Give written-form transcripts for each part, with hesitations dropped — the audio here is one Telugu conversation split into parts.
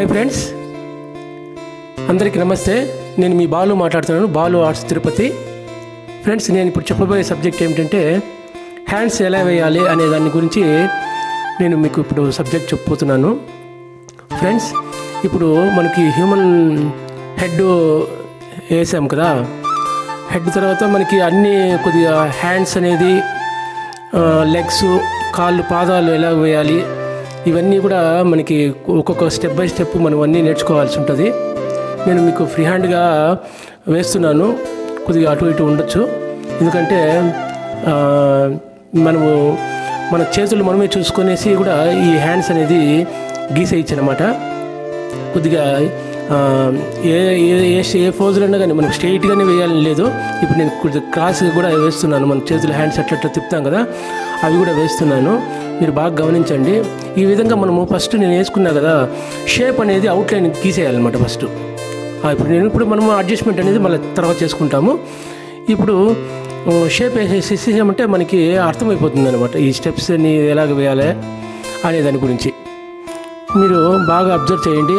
హాయ్ ఫ్రెండ్స్, అందరికీ నమస్తే. నేను మీ బాలు మాట్లాడుతున్నాను, బాలు ఆర్ట్స్ తిరుపతి. ఫ్రెండ్స్, నేను ఇప్పుడు చెప్పబోయే సబ్జెక్ట్ ఏమిటంటే హ్యాండ్స్ ఎలా వేయాలి అనే దాని గురించి నేను మీకు ఇప్పుడు సబ్జెక్ట్ చెప్పబోతున్నాను. ఫ్రెండ్స్, ఇప్పుడు మనకి హ్యూమన్ హెడ్ వేసాం కదా, హెడ్ తర్వాత మనకి అన్నీ కొద్దిగా హ్యాండ్స్ అనేది లెగ్స్, కాళ్ళు, పాదాలు ఎలా వేయాలి ఇవన్నీ కూడా మనకి ఒక్కొక్క స్టెప్ బై స్టెప్ మనం అన్నీ నేర్చుకోవాల్సి ఉంటుంది. నేను మీకు ఫ్రీ హ్యాండ్గా వేస్తున్నాను, కొద్దిగా అటు ఇటు ఉండొచ్చు. ఎందుకంటే మన చేతులు మనమే చూసుకొనేసి కూడా ఈ హ్యాండ్స్ అనేది గీసేయచ్చు అనమాట. కొద్దిగా ఏ పోజులన్నా కానీ మనం స్ట్రైట్గానే వేయాలని లేదు. ఇప్పుడు నేను కొద్దిగా క్రాస్గా కూడా వేస్తున్నాను. మన చేతులు హ్యాండ్స్ అట్లా తిప్పుతాం కదా, అవి కూడా వేస్తున్నాను. మీరు బాగా గమనించండి. ఈ విధంగా మనము ఫస్ట్ నేను వేసుకున్నా కదా, షేప్ అనేది అవుట్లైన్ గీసేయాలన్నమాట ఫస్ట్. ఇప్పుడు మనము అడ్జస్ట్మెంట్ అనేది మళ్ళీ తర్వాత చేసుకుంటాము. ఇప్పుడు షేప్ వేసేసామంటే మనకి అర్థమైపోతుంది అనమాట ఈ స్టెప్స్ని ఎలాగ వేయాలి అనే దాని గురించి. మీరు బాగా అబ్జర్వ్ చేయండి.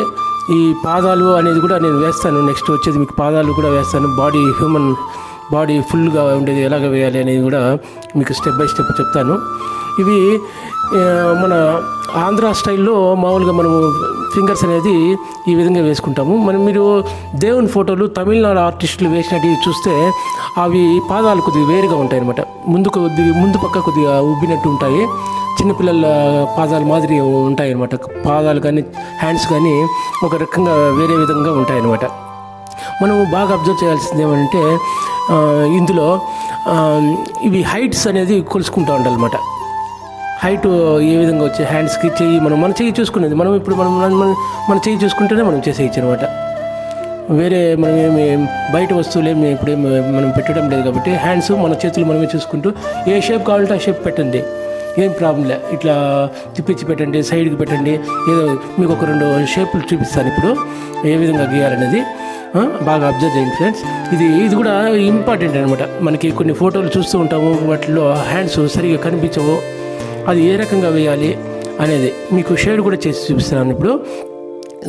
ఈ పాదాలు అనేది కూడా నేను వేస్తాను. నెక్స్ట్ వచ్చేది మీకు పాదాలు కూడా వేస్తాను. హ్యూమన్ బాడీ ఫుల్గా ఉండేది ఎలాగ వేయాలి అనేది కూడా మీకు స్టెప్ బై స్టెప్ చెప్తాను. ఇవి మన ఆంధ్ర స్టైల్లో మామూలుగా మనము ఫింగర్స్ అనేది ఈ విధంగా వేసుకుంటాము. మీరు దేవుని ఫోటోలు తమిళనాడు ఆర్టిస్టులు వేసినట్టు చూస్తే అవి పాదాలు కొద్దిగా వేరుగా ఉంటాయి అన్నమాట. ముందు పక్క కొద్దిగా ఉబ్బినట్టు ఉంటాయి. చిన్నపిల్లల పాదాలు మాదిరి ఉంటాయి అన్నమాట. పాదాలు కానీ హ్యాండ్స్ కానీ ఒక రకంగా వేరే విధంగా ఉంటాయి అన్నమాట. మనం బాగా అబ్జర్వ్ చేయాల్సింది ఏమంటే ఇందులో ఇవి హైట్స్ అనేది కొలుసుకుంటూ ఉండాలన్నమాట. హైట్ ఏ విధంగా వచ్చే హ్యాండ్స్కి చెయ్యి మన చెయ్యి చూసుకునేది ఇప్పుడు మన చెయ్యి చూసుకుంటేనే మనం చేసేయచ్చు అనమాట. వేరే మనం ఏమి బయట వస్తువులు మనం పెట్టడం లేదు కాబట్టి హ్యాండ్స్ మన చేతులు మనమే చూసుకుంటూ ఏ షేప్ కావాలంటే ఆ షేప్ పెట్టండి, ఏం ప్రాబ్లం లే. ఇట్లా తిప్పించి పెట్టండి, సైడ్కి పెట్టండి. ఏదో మీకు ఒక 2 షేపులు చూపిస్తాను ఇప్పుడు ఏ విధంగా గీయాలనేది. బాగా అబ్జర్వ్ చేయండి ఫ్రెండ్స్. ఇది కూడా ఇంపార్టెంట్ అనమాట. మనకి కొన్ని ఫోటోలు చూస్తూ ఉంటాము, వాటిలో హ్యాండ్స్ సరిగా కనిపించవు. అది ఏ రకంగా వేయాలి అనేది మీకు షేడ్ కూడా చేసి చూపిస్తున్నాను. ఇప్పుడు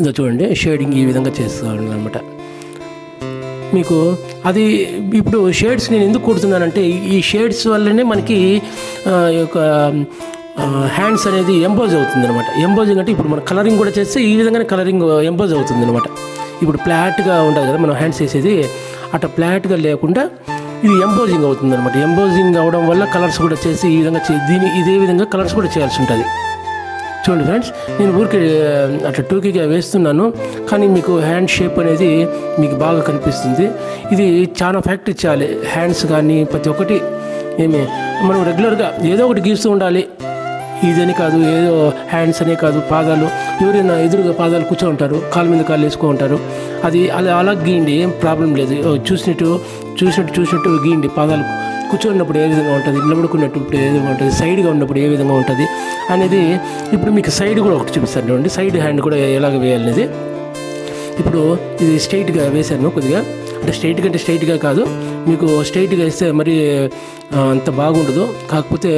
ఇదో చూడండి, షేడింగ్ ఈ విధంగా చేస్తాను అనమాట. మీకు అది ఇప్పుడు షేడ్స్ నేను ఎందుకు కొడుతున్నానంటే ఈ షేడ్స్ వల్లనే మనకి ఒక హ్యాండ్స్ అనేది ఎంపోజ్ అవుతుంది అనమాట. ఎంపోజింగ్ అంటే ఇప్పుడు మన కలరింగ్ కూడా చేస్తే ఈ విధంగానే కలరింగ్ ఎంపోజ్ అవుతుంది అనమాట. ఇప్పుడు ఫ్లాట్గా ఉంటుంది కదా మనం హ్యాండ్స్ వేసేది, అట్లా ఫ్లాట్గా లేకుండా ఇది ఎంపోజింగ్ అవుతుంది అనమాట. ఎంపోజింగ్ అవడం వల్ల కలర్స్ కూడా చేసి ఈ విధంగా ఇదే విధంగా కలర్స్ కూడా చేయాల్సి ఉంటుంది. చూడండి ఫ్రెండ్స్, నేను ఊరికే అట్లా టూకీగా వేస్తున్నాను, కానీ మీకు హ్యాండ్ షేప్ అనేది మీకు బాగా కనిపిస్తుంది. ఇది చాలా ఫ్యాక్టరీ చేయాలి. హ్యాండ్స్ కానీ ప్రతి ఒక్కటి మనం రెగ్యులర్గా ఏదో ఒకటి గీస్తూ ఉండాలి. ఇదని కాదు, ఏదో హ్యాండ్స్ అనే కాదు, పాదాలు ఎవరైనా ఎదురుగా పాదాలు కూర్చో ఉంటారు, కాళ్ళ మీద కాళ్ళు వేసుకో ఉంటారు. అది అలా గీయండి, ఏం ప్రాబ్లం లేదు. చూసినట్టు గీయండి. పాదాలు కూర్చోన్నప్పుడు ఏ విధంగా ఉంటుంది, నిలబడుకున్నప్పుడు ఏ విధంగా ఉంటుంది, సైడ్గా ఉన్నప్పుడు ఏ విధంగా ఉంటుంది అనేది ఇప్పుడు మీకు సైడ్ కూడా ఒకటి చూపిస్తాను చూడండి. సైడ్ హ్యాండ్ కూడా ఎలాగ వేయాలనేది. ఇప్పుడు ఇది స్ట్రైట్గా వేశాను కొద్దిగా, అంటే స్ట్రైట్గా కాదు, మీకు స్ట్రైట్గా వేస్తే మరి అంత బాగుండదు. కాకపోతే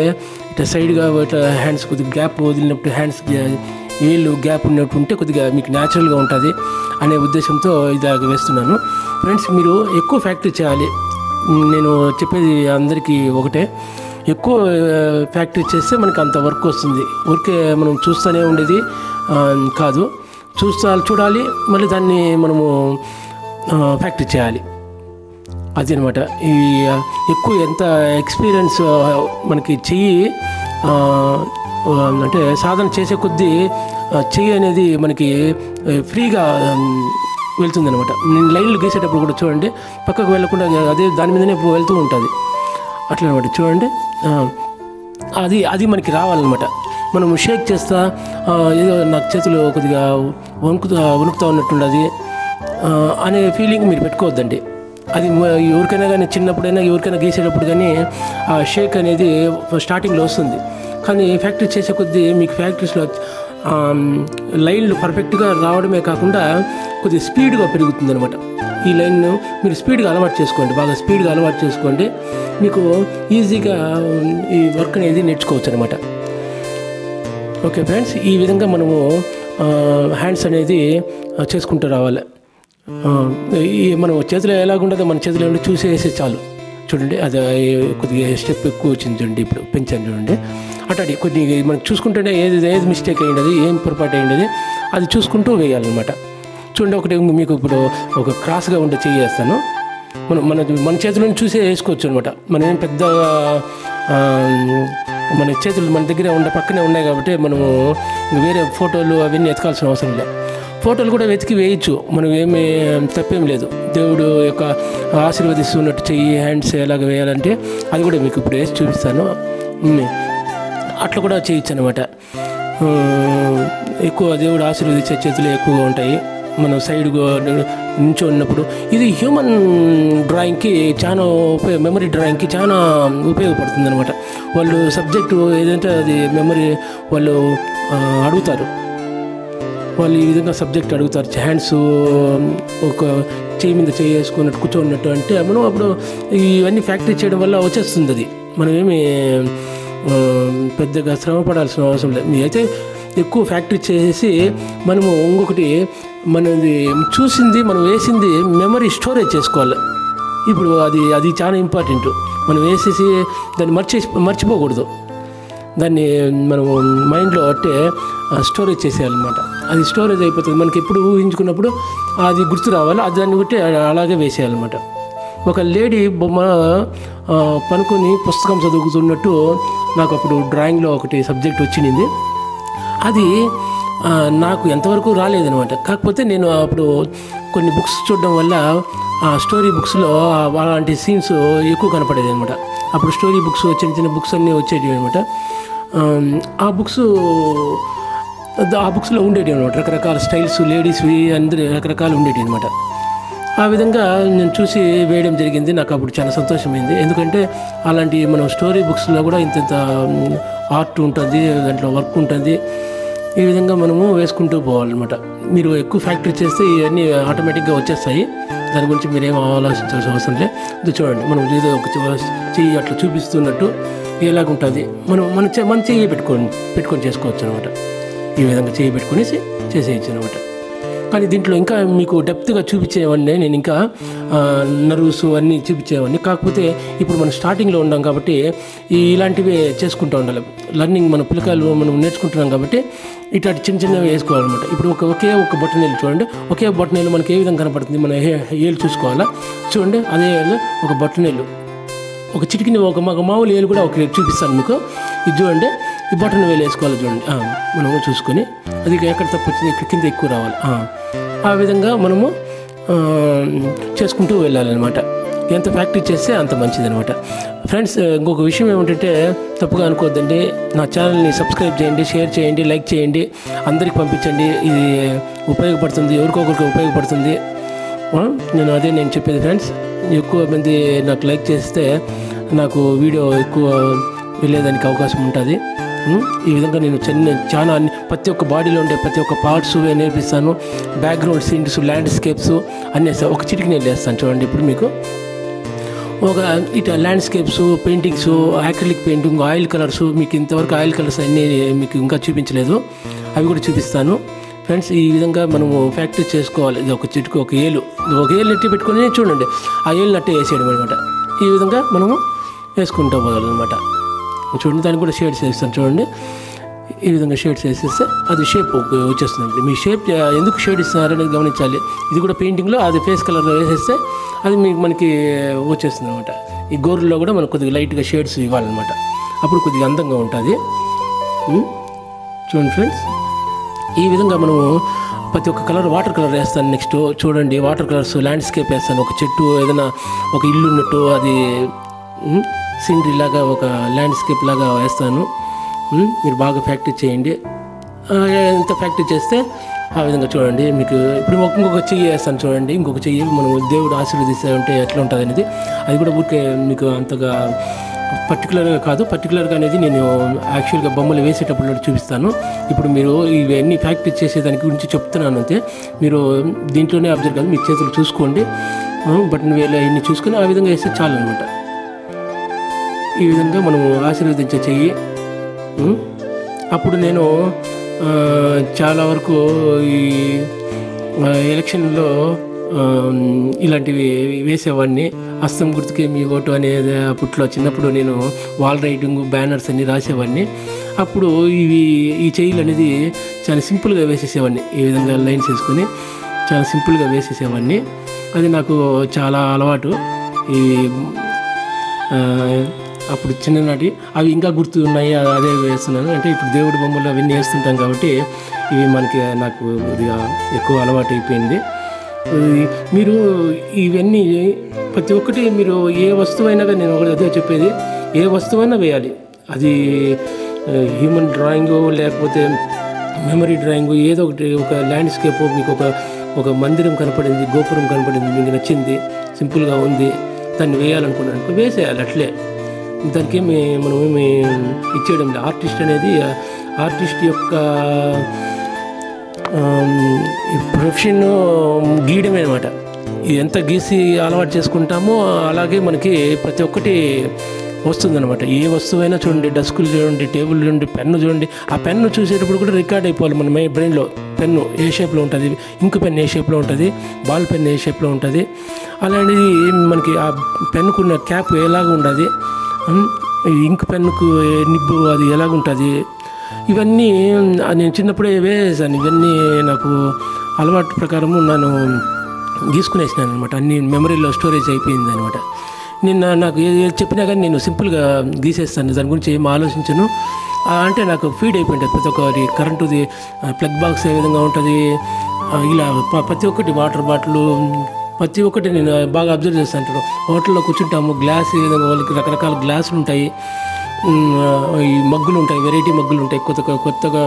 ఇట్లా సైడ్గా ఇట్లా హ్యాండ్స్ కొద్దిగా గ్యాప్ వదిలినప్పుడు హ్యాండ్స్ వేళ్ళు గ్యాప్ ఉన్నట్టు ఉంటే కొద్దిగా మీకు న్యాచురల్గా ఉంటుంది అనే ఉద్దేశంతో ఇది వేస్తున్నాను. ఫ్రెండ్స్, మీరు ఎక్కువ ఫ్యాక్టరీ చేయాలి. నేను చెప్పేది అందరికీ ఒకటే, ఎక్కువ ఫ్యాక్టరీ చేస్తే మనకి అంత వర్క్ వస్తుంది. ఊరికే మనం చూస్తూనే ఉండేది కాదు, చూడాలి, మళ్ళీ దాన్ని మనము ఫ్యాక్టరీ చేయాలి. అది అనమాట. ఈ ఎక్కువ ఎంత ఎక్స్పీరియన్స్ మనకి చెయ్యి అంటే సాధన చేసే కొద్దీ చెయ్యి అనేది మనకి ఫ్రీగా వెళ్తుంది అనమాట. నేను లైన్లు గీసేటప్పుడు కూడా చూడండి, పక్కకు వెళ్ళకుండా అదే దాని మీదనే వెళ్తూ ఉంటుంది. అట్లా అనమాట. చూడండి, అది మనకి రావాలన్నమాట. మనం షేక్ చేస్తా ఏదో నాకు చేతులు కొద్దిగా వణుకుతూ ఉన్నట్టుండదు అనే ఫీలింగ్ మీరు పెట్టుకోవద్దండి. అది ఎవరికైనా కానీ చిన్నప్పుడైనా ఎవరికైనా గీసేటప్పుడు కానీ ఆ షేక్ అనేది స్టార్టింగ్లో వస్తుంది. కానీ ఫ్యాక్టరీ చేసే కొద్దీ మీకు ఫ్యాక్టరీస్లో లైన్లు పర్ఫెక్ట్గా రావడమే కాకుండా కొద్దిగా స్పీడ్గా పెరుగుతుంది అనమాట. ఈ లైన్ను మీరు స్పీడ్గా అలవాటు చేసుకోండి, బాగా స్పీడ్గా అలవాటు చేసుకోండి. మీకు ఈజీగా ఈ వర్క్ అనేది నేర్చుకోవచ్చు అనమాట. ఓకే ఫ్రెండ్స్, ఈ విధంగా మనము హ్యాండ్స్ అనేది చేసుకుంటూ రావాలి. మనం చేతిలో ఎలాగుంటుందో మన చేతిలో ఉండి చూసేసి చాలు. చూడండి అది కొద్దిగా స్టెప్ ఎక్కువ వచ్చింది చూడండి, ఇప్పుడు పెంచాను చూడండి. అట్లాంటి కొద్దిగా మనం చూసుకుంటేనే ఏది మిస్టేక్ అయ్యింది, ఏం పొరపాటు అయ్యింది అది చూసుకుంటూ వేయాలన్నమాట. చూడండి ఒకటి మీకు ఇప్పుడు ఒక క్రాస్గా ఉండే చెయ్యి వేస్తాను. మన చేతిలో చూసే వేసుకోవచ్చు అనమాట. మనం ఏం పెద్ద మన చేతులు మన దగ్గర పక్కనే ఉన్నాయి కాబట్టి మనము వేరే ఫోటోలు అవన్నీ ఎతకాల్సిన అవసరం లేదు. ఫోటోలు కూడా వెతికి వేయచ్చు, మనం ఏమీ తప్పేం లేదు. దేవుడు యొక్క ఆశీర్వదిస్తున్నట్టు చెయ్యి హ్యాండ్స్ ఎలాగ వేయాలంటే అది కూడా మీకు ఇప్పుడు వేసి చూపిస్తాను. అట్లా కూడా చేయొచ్చు అనమాట. ఎక్కువ దేవుడు ఆశీర్వదించే చేతులు ఎక్కువగా ఉంటాయి. మనం సైడ్గా నుంచో ఉన్నప్పుడు ఇది హ్యూమన్ డ్రాయింగ్కి చాలా మెమరీ డ్రాయింగ్కి చాలా ఉపయోగపడుతుంది అనమాట. వాళ్ళు సబ్జెక్టు ఏదంటే అది మెమరీ వాళ్ళు అడుగుతారు. వాళ్ళు ఈ విధంగా సబ్జెక్ట్ అడుగుతారు. హ్యాండ్స్ ఒక చేయి మీద చేయి వేసుకున్నట్టు కూర్చోన్నట్టు అంటే మనం అప్పుడు ఇవన్నీ ఫ్యాక్టరీ చేయడం వల్ల వచ్చేస్తుంది. అది మనం ఏమి పెద్దగా శ్రమ పడాల్సిన అవసరం లేదు. అయితే ఎక్కువ ఫ్యాక్టరీ చేసేసి మనము ఇంకొకటి మనది చూసింది మనం వేసింది మెమరీ స్టోరేజ్ చేసుకోవాలి. ఇప్పుడు అది చాలా ఇంపార్టెంట్. మనం వేసేసి దాన్ని మర్చిపోకూడదు. దాన్ని మనము మైండ్లో అంటే స్టోరేజ్ చేసేయాలన్నమాట. అది స్టోరేజ్ అయిపోతుంది. మనకి ఎప్పుడు ఊహించుకున్నప్పుడు అది గుర్తు రావాలి. అది దాన్ని బట్టి అలాగే వేసేయాలన్నమాట. ఒక లేడీ బొమ్మ పనుకొని పుస్తకం చదువుతున్నట్టు నాకు అప్పుడు డ్రాయింగ్లో ఒకటి సబ్జెక్ట్ వచ్చింది. అది నాకు ఎంతవరకు రాలేదనమాట. కాకపోతే నేను అప్పుడు కొన్ని బుక్స్ చూడడం వల్ల ఆ స్టోరీ బుక్స్లో అలాంటి సీన్స్ ఎక్కువ కనపడేది అనమాట. అప్పుడు స్టోరీ బుక్స్ చిన్న చిన్న బుక్స్ అన్నీ వచ్చేటివి అనమాట. ఆ బుక్స్లో ఉండేవి అనమాట. రకరకాల స్టైల్స్ లేడీస్వి అందరూ రకరకాలు ఉండేవి అనమాట. ఆ విధంగా నేను చూసి వేయడం జరిగింది. నాకు అప్పుడు చాలా సంతోషమైంది. ఎందుకంటే అలాంటి మనం స్టోరీ బుక్స్లో కూడా ఇంత ఆర్ట్ ఉంటుంది, దాంట్లో వర్క్ ఉంటుంది. ఈ విధంగా మనము వేసుకుంటూ పోవాలన్నమాట. మీరు ఎక్కువ ఫ్యాక్టరీ చేస్తే ఇవన్నీ ఆటోమేటిక్గా వచ్చేస్తాయి. దాని గురించి మీరేం ఆలోచించాల్సిన అవసరం లేదు. ఇది చూడండి, మనం ఏదో ఒక చెయ్యి అట్లా చూపిస్తున్నట్టు ఎలాగుంటుంది. మన చెయ్యి పెట్టుకొని చేసుకోవచ్చు అనమాట. ఈ విధంగా చెయ్యి పెట్టుకొని చేసేయచ్చు అనమాట. కానీ దీంట్లో ఇంకా మీకు డెప్త్గా చూపించేవాడిని నేను, ఇంకా నర్వ్స్ అన్నీ చూపించేవాడిని. కాకపోతే ఇప్పుడు మనం స్టార్టింగ్లో ఉన్నాం కాబట్టి ఇలాంటివి చేసుకుంటూ ఉండాలి. లర్నింగ్ మన పిల్లకాయలు మనం నేర్చుకుంటున్నాం కాబట్టి ఇట్లాంటి చిన్న చిన్నవి వేసుకోవాలన్నమాట. ఇప్పుడు ఒకే ఒక బొట్టనేలు చూడండి. ఒకే బొట్టనేలు మనకి ఏ విధంగా కనపడుతుంది, మన ఏళ్ళు చూసుకోవాలా. చూడండి, అదే ఒక బొట్టనేలు, ఒక చిటికిని ఒక మామూలు ఏలు కూడా ఒక చూపిస్తాను మీకు. ఇది చూడండి, ఈ బొట్టన వేలు వేసుకోవాలి చూడండి. మనము చూసుకొని అది ఎక్కడ తప్పు వచ్చింది, ఇక్కడ కింద ఎక్కువ రావాలి. ఆ విధంగా మనము చేసుకుంటూ వెళ్ళాలన్నమాట. ఎంత ప్రాక్టీస్ చేస్తే అంత మంచిదనమాట. ఫ్రెండ్స్, ఇంకొక విషయం ఏమిటంటే తప్పుగా అనుకోవద్దండి. నా ఛానల్ని సబ్స్క్రైబ్ చేయండి, షేర్ చేయండి, లైక్ చేయండి, అందరికి పంపించండి. ఇది ఉపయోగపడుతుంది, ఎవరికొకరికి ఉపయోగపడుతుంది. నేను చెప్పేది ఫ్రెండ్స్. ఎక్కువ మంది నాకు లైక్ చేస్తే నాకు వీడియో ఎక్కువ వెళ్ళేదానికి అవకాశం ఉంటుంది. ఈ విధంగా నేను చాలా ప్రతి ఒక్క బాడీలో ఉండే ప్రతి ఒక్క పార్ట్స్ నేర్పిస్తాను. బ్యాక్గ్రౌండ్ సీన్స్, ల్యాండ్స్కేప్స్ అన్నీ ఒక చిటికి నేను వేస్తాను చూడండి. ఇప్పుడు మీకు ఇట్లా landscapes, paintings, acrylic painting, oil colours, మీకు ఇంతవరకు ఆయిల్ కలర్స్ అన్నీ మీకు ఇంకా చూపించలేదు, అవి కూడా చూపిస్తాను ఫ్రెండ్స్. ఈ విధంగా మనము ప్రాక్టీస్ చేసుకోవాలి. ఇది ఒక చిటికి ఒక ఏలు నెట్టి పెట్టుకొని చూడండి, ఆ ఏలు నట్టే వేసేయడం అనమాట. ఈ విధంగా మనము వేసుకుంటూ పోవాలన్నమాట. చూడండి, దానికి కూడా షేడ్స్ వేస్తాను చూడండి. ఈ విధంగా షేడ్స్ వేసేస్తే అది షేప్ వచ్చేస్తుంది. మీ షేప్ ఎందుకు షేడ్ ఇస్తున్నారనేది గమనించాలి. ఇది కూడా పెయింటింగ్లో అది ఫేస్ కలర్లో వేసేస్తే అది మనకి వచ్చేస్తుంది అనమాట. ఈ గోర్లో కూడా మనకు కొద్దిగా లైట్గా షేడ్స్ ఇవ్వాలన్నమాట. అప్పుడు కొద్దిగా అందంగా ఉంటుంది. చూడండి ఫ్రెండ్స్, ఈ విధంగా మనము ప్రతి ఒక్క కలర్ వాటర్ కలర్ వేస్తాను. నెక్స్ట్ చూడండి, వాటర్ కలర్స్, ల్యాండ్స్కేప్ వేస్తాను. ఒక చెట్టు, ఏదైనా ఒక ఇల్లు ఉన్నట్టు, అది సీనరీ లాగా ఒక ల్యాండ్స్కేప్ లాగా వేస్తాను. మీరు బాగా ప్రాక్టీస్ చేయండి. ఎంత ప్రాక్టీస్ చేస్తే ఆ విధంగా చూడండి. మీకు ఇప్పుడు ఇంకొక చెయ్యి వేస్తాను చూడండి. ఇంకొక చెయ్యి మనం దేవుడు ఆశీర్వదిస్తే ఉంటే ఎట్లా ఉంటుంది అనేది, అది కూడా ఊరికే మీకు అంతగా పర్టికులర్గా కాదు. పర్టికులర్గా అనేది నేను యాక్చువల్గా బొమ్మలు వేసేటప్పుడు చూపిస్తాను. ఇప్పుడు మీరు ఇవన్నీ ప్రాక్టీస్ చేసేదానికి గురించి చెప్తున్నాను అంతే. మీరు దీంట్లోనే అబ్జర్వ్ కాదు, మీ చేతులు చూసుకోండి. బటన్ వేలు ఇవన్నీ చూసుకొని ఆ విధంగా వేస్తే చాలు అనమాట. ఈ విధంగా మనము ఆశీర్వదించే చెయ్యి. అప్పుడు నేను చాలా వరకు ఈ ఎలక్షన్లో ఇలాంటివి వేసేవాడిని. హస్తం గుర్తుకే మీ ఓటు అనేది అప్పట్లో చిన్నప్పుడు నేను వాల్ రైటింగ్ బ్యానర్స్ అన్ని రాసేవాడిని. అప్పుడు ఈ చెయ్యిలు అనేది చాలా సింపుల్గా వేసేసేవాడిని. ఈ విధంగా లైన్స్ వేసుకొని చాలా సింపుల్గా వేసేసేవాడిని. అది నాకు చాలా అలవాటు. ఈ అప్పుడు చిన్ననాటి అవి ఇంకా గుర్తు ఉన్నాయి, అదే వేస్తున్నాను. అంటే ఇప్పుడు దేవుడి బొమ్మలు అవన్నీ వేస్తుంటాం కాబట్టి ఇవి నాకు కొద్దిగా ఎక్కువ అలవాటు అయిపోయింది. మీరు ఇవన్నీ ప్రతి ఒక్కటి మీరు ఏ వస్తువైనా కానీ నేను ఒకటి అదే చెప్పేది, ఏ వస్తువైనా వేయాలి. అది హ్యూమన్ డ్రాయింగు లేకపోతే మెమరీ డ్రాయింగు, ఏదో ఒకటి. ఒక ల్యాండ్స్కేప్ మీకు ఒక మందిరం కనపడింది, గోపురం కనపడింది, మీకు నచ్చింది, సింపుల్గా ఉంది, దాన్ని వేయాలనుకున్నాను, వేసేయాలి అట్లే. దానికి మనమేమి ఇచ్చేయడం లేదు. ఆర్టిస్ట్ అనేది ఆర్టిస్ట్ యొక్క ప్రొఫెషన్ గీయడమే అనమాట. ఎంత గీసి అలవాటు చేసుకుంటామో అలాగే మనకి ప్రతి ఒక్కటి వస్తుందన్నమాట. ఏ వస్తువైనా చూడండి, డస్కులు చూడండి, టేబుల్ చూడండి, పెన్ను చూడండి. ఆ పెన్ను చూసేటప్పుడు కూడా రికార్డ్ అయిపోవాలి మన బ్రెయిన్లో. పెన్ను ఏ షేప్లో ఉంటుంది, ఇంకు పెన్ ఏ షేప్లో ఉంటుంది, బాల్ పెన్ ఏ షేప్లో ఉంటుంది, అలాంటిది మనకి ఆ పెన్నుకున్న క్యాప్ ఎలాగ ఉంటుంది, ఇంక్ పెన్నుకు నిబ్బు అది ఎలాగుంటుంది, ఇవన్నీ నేను చిన్నప్పుడే వేసాను. ఇవన్నీ నాకు అలవాటు ప్రకారము నేను గీసుకునేసినాను అనమాట. అన్ని మెమరీలో స్టోరేజ్ అయిపోయింది అనమాట. నాకు ఏది చెప్పినా కానీ నేను సింపుల్గా గీసేస్తాను, దాని గురించి ఏం ఆలోచించను. అంటే నాకు ఫీడ్ అయిపోయింటుంది. ప్రతి ఒక్కటి కరెంటుది ప్లగ్ బాక్స్ ఏ విధంగా ఉంటుంది, ఇలా ప్రతి ఒక్కటి వాటర్ బాటిల్ ప్రతి ఒక్కటి నేను బాగా అబ్జర్వ్ చేస్తాను. హోటల్లో కూర్చుంటాము, గ్లాస్ ఏ విధంగా వాళ్ళకి రకరకాల గ్లాసులు ఉంటాయి, ఈ మగ్గులు ఉంటాయి, వెరైటీ మగ్గులు ఉంటాయి. కొత్తగా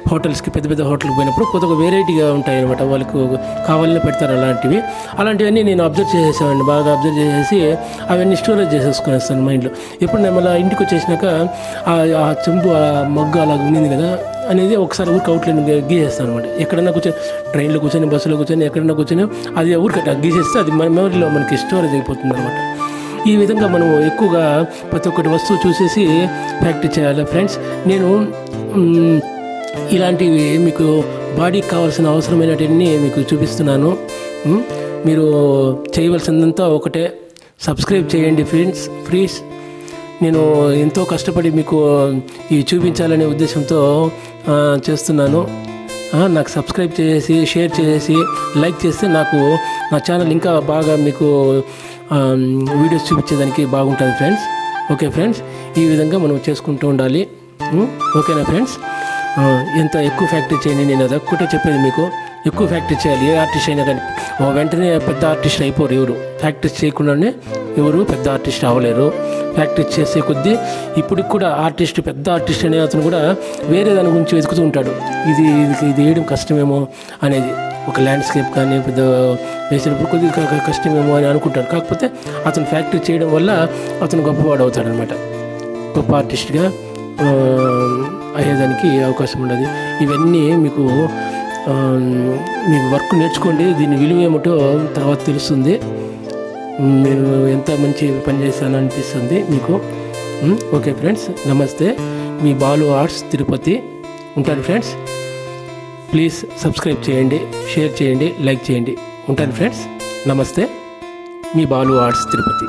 హోటల్స్కి పెద్ద పెద్ద హోటల్కి పోయినప్పుడు కొత్తగా వెరైటీగా ఉంటాయి అనమాట. వాళ్ళకు కావాలని పెడతారు అలాంటివన్నీ నేను అబ్జర్వ్ చేసేసాను. బాగా అబ్జర్వ్ చేసేసి అవన్నీ స్టోరేజ్ చేసేసుకునేస్తాను మైండ్లో. ఎప్పుడు నేను మళ్ళీ ఇంటికి వచ్చేసినాక ఆ చెంబు ఆ మగ్గు అలా ఉండింది కదా అనేది ఒకసారి ఊరికి అవుట్లైన్ గీసేస్తాను అనమాట. ఎక్కడన్నా కూర్చొని ట్రైన్లో కూర్చొని, బస్సులో కూర్చొని, ఎక్కడన్నా కూర్చొని అది ఊరికి గీసేస్తే అది మన మెమరీలో మనకి స్టోరేజ్ అయిపోతుంది అనమాట. ఈ విధంగా మనం ఎక్కువగా ప్రతి ఒక్కటి వస్తువు చూసేసి ప్రాక్టీస్ చేయాలి ఫ్రెండ్స్. నేను ఇలాంటివి మీకు బాడీకి కావాల్సిన అవసరమైనవన్నీ మీకు చూపిస్తున్నాను. మీరు చేయవలసిందంతా ఒకటే, సబ్స్క్రైబ్ చేయండి ఫ్రెండ్స్. నేను ఎంతో కష్టపడి మీకు ఇవి చూపించాలనే ఉద్దేశంతో చేస్తున్నాను. నాకు సబ్స్క్రైబ్ చేసి, షేర్ చేసి, లైక్ చేస్తే నాకు నా ఛానల్ ఇంకా బాగా మీకు వీడియోస్ చూపించేదానికి బాగుంటుంది ఫ్రెండ్స్. ఓకే ఫ్రెండ్స్, ఈ విధంగా మనం చేసుకుంటూ ఉండాలి. ఓకేనా ఫ్రెండ్స్? ఎంత ఎక్కువ ప్రాక్టీస్ చేయండి. నేను అదొక్కటే చెప్పేది మీకు, ఎక్కువ ప్రాక్టీస్ చేయాలి. ఏ ఆర్టిస్ట్ అయినా కానీ వెంటనే పెద్ద ఆర్టిస్ట్ అయిపోరు ఎవరు. ప్రాక్టీస్ చేయకుండానే ఎవరు పెద్ద ఆర్టిస్ట్ అవ్వలేరు. ప్రాక్టీస్ చేసే కొద్దీ ఇప్పటికి కూడా పెద్ద ఆర్టిస్ట్ అనే అతను కూడా వేరే దాని గురించి వెతుకుతూ ఉంటాడు. ఇది వేయడం కష్టమేమో అనేది. ఒక ల్యాండ్స్కేప్ కానీ పెద్ద వేసినప్పుడు కొద్దిగా కష్టమేమో అని అనుకుంటాడు. కాకపోతే అతను ప్రాక్టీస్ చేయడం వల్ల అతను గొప్పవాడు అవుతాడనమాట. గొప్ప ఆర్టిస్ట్గా అయ్యేదానికి అవకాశం ఉండదు. ఇవన్నీ మీకు వర్క్ నేర్చుకోండి. దీని విలువ ఏమిటో తర్వాత తెలుస్తుంది. నేను ఎంత మంచి పని చేశాను అనిపిస్తుంది మీకు. ఓకే ఫ్రెండ్స్, నమస్తే. మీ బాలు ఆర్ట్స్ తిరుపతి. ఉంటాను ఫ్రెండ్స్. ప్లీజ్ సబ్స్క్రైబ్ చేయండి, షేర్ చేయండి, లైక్ చేయండి. ఉంటాను ఫ్రెండ్స్. నమస్తే. మీ బాలు ఆర్ట్స్ తిరుపతి.